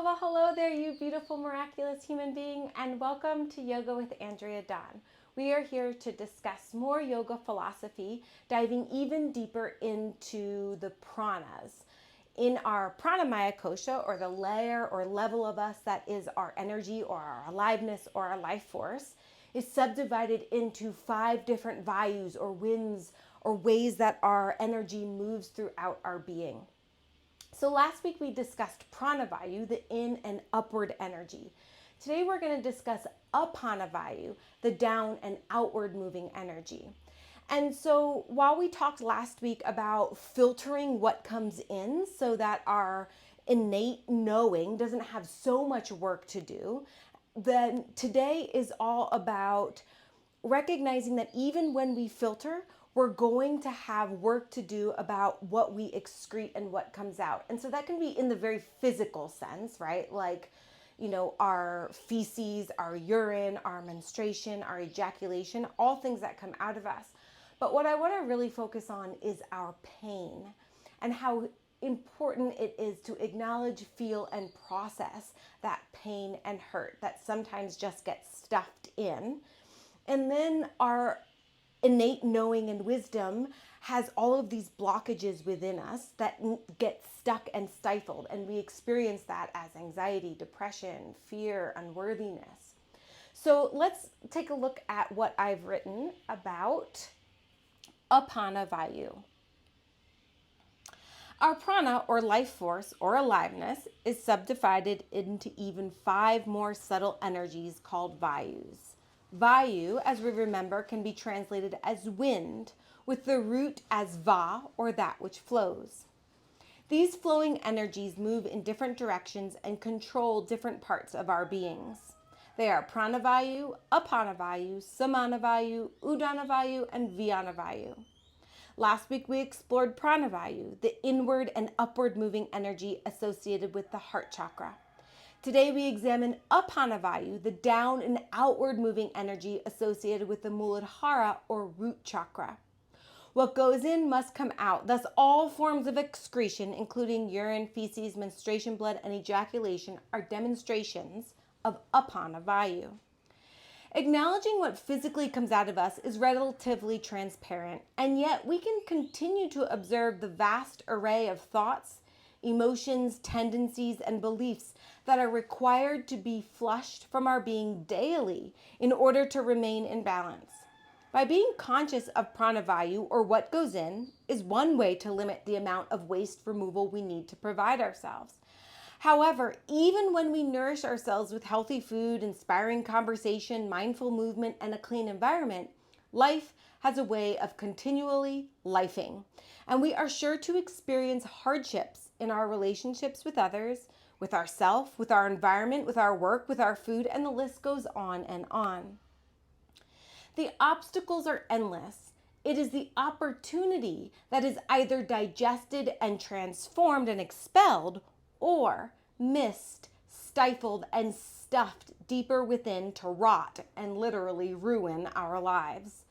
Well, hello there, you beautiful, miraculous human being, and welcome to Yoga with Andrea Dawn. We are here to discuss more yoga philosophy, diving even deeper into the pranas. In our pranamaya kosha, or the layer or level of us that is our energy or our aliveness or our life force, is subdivided into 5 different vayus or winds or ways that our energy moves throughout our being. So last week we discussed pranavayu, the in and upward energy. Today we're going to discuss apanavayu, the down and outward moving energy. And so while we talked last week about filtering what comes in so that our innate knowing doesn't have so much work to do, then today is all about recognizing that even when we filter, we're going to have work to do about what we excrete and what comes out. And so that can be in the very physical sense, right? Like, our feces, our urine, our menstruation, our ejaculation, all things that come out of us. But what I want to really focus on is our pain and how important it is to acknowledge, feel, and process that pain and hurt that sometimes just gets stuffed in. And then our innate knowing and wisdom has all of these blockages within us that get stuck and stifled, and we experience that as anxiety, depression, fear, unworthiness. So let's take a look at what I've written about apanavayu. Our prana, or life force or aliveness, is subdivided into even 5 more subtle energies called vayus. Vayu, as we remember, can be translated as wind, with the root as va, or that which flows. These flowing energies move in different directions and control different parts of our beings. They are pranavayu, apanavayu, samanavayu, udanavayu, and vyanavayu. Last week we explored pranavayu, the inward and upward moving energy associated with the heart chakra. Today we examine apanavayu, the down and outward moving energy associated with the muladhara, or root chakra. What goes in must come out. Thus, all forms of excretion, including urine, feces, menstruation blood, and ejaculation, are demonstrations of apanavayu. Acknowledging what physically comes out of us is relatively transparent, and yet we can continue to observe the vast array of thoughts, emotions, tendencies, and beliefs that are required to be flushed from our being daily in order to remain in balance. By being conscious of pranavayu, or what goes in, is one way to limit the amount of waste removal we need to provide ourselves. However, even when we nourish ourselves with healthy food, inspiring conversation, mindful movement, and a clean environment, life has a way of continually lifing. And we are sure to experience hardships in our relationships with others, with ourselves, with our environment, with our work, with our food, and the list goes on and on. The obstacles are endless. It is the opportunity that is either digested and transformed and expelled, or missed, stifled, and stuffed deeper within to rot and literally ruin our lives.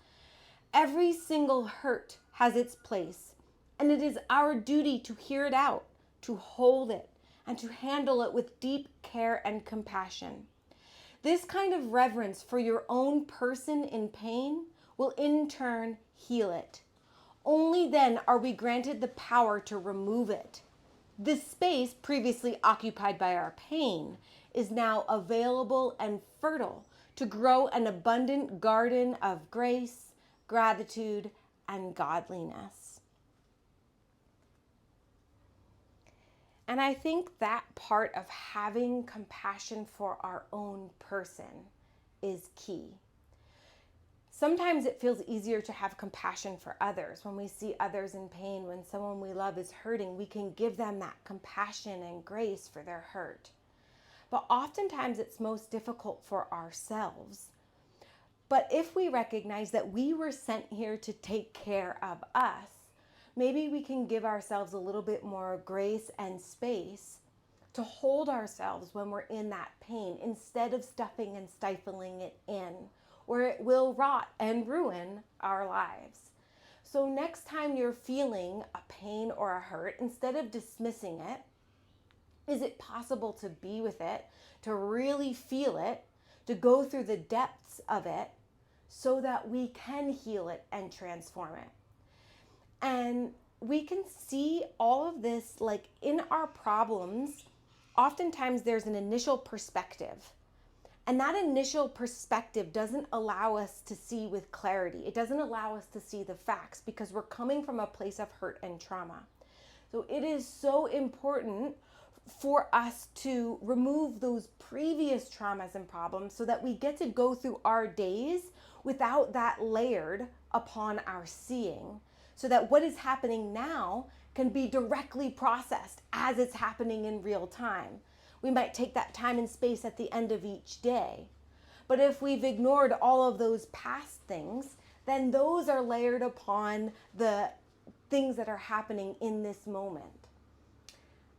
Every single hurt has its place, and it is our duty to hear it out, to hold it, and to handle it with deep care and compassion. This kind of reverence for your own person in pain will in turn heal it. Only then are we granted the power to remove it. This space, previously occupied by our pain, is now available and fertile to grow an abundant garden of grace, gratitude, and godliness. And I think that part of having compassion for our own person is key. Sometimes it feels easier to have compassion for others. When we see others in pain, when someone we love is hurting, we can give them that compassion and grace for their hurt. But oftentimes it's most difficult for ourselves. But if we recognize that we were sent here to take care of us, maybe we can give ourselves a little bit more grace and space to hold ourselves when we're in that pain, instead of stuffing and stifling it in, where it will rot and ruin our lives. So next time you're feeling a pain or a hurt, instead of dismissing it, Is it possible to be with it, to really feel it, to go through the depths of it so that we can heal it and transform it? And we can see all of this like in our problems. Oftentimes there's an initial perspective. And that initial perspective doesn't allow us to see with clarity. It doesn't allow us to see the facts because we're coming from a place of hurt and trauma. So it is so important for us to remove those previous traumas and problems so that we get to go through our days without that layered upon our seeing, so that what is happening now can be directly processed as it's happening in real time. We might take that time and space at the end of each day. But if we've ignored all of those past things, then those are layered upon the things that are happening in this moment.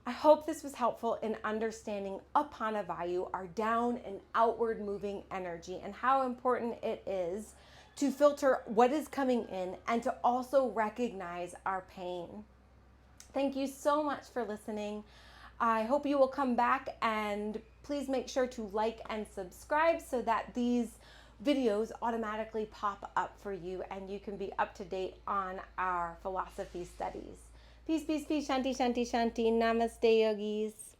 I hope this was helpful in understanding Apana Vayu, our down and outward moving energy, and how important it is to filter what is coming in and to also recognize our pain. Thank you so much for listening. I hope you will come back, and please make sure to like and subscribe so that these videos automatically pop up for you and you can be up to date on our philosophy studies. Peace, peace, peace, shanti, shanti, shanti. Namaste, yogis.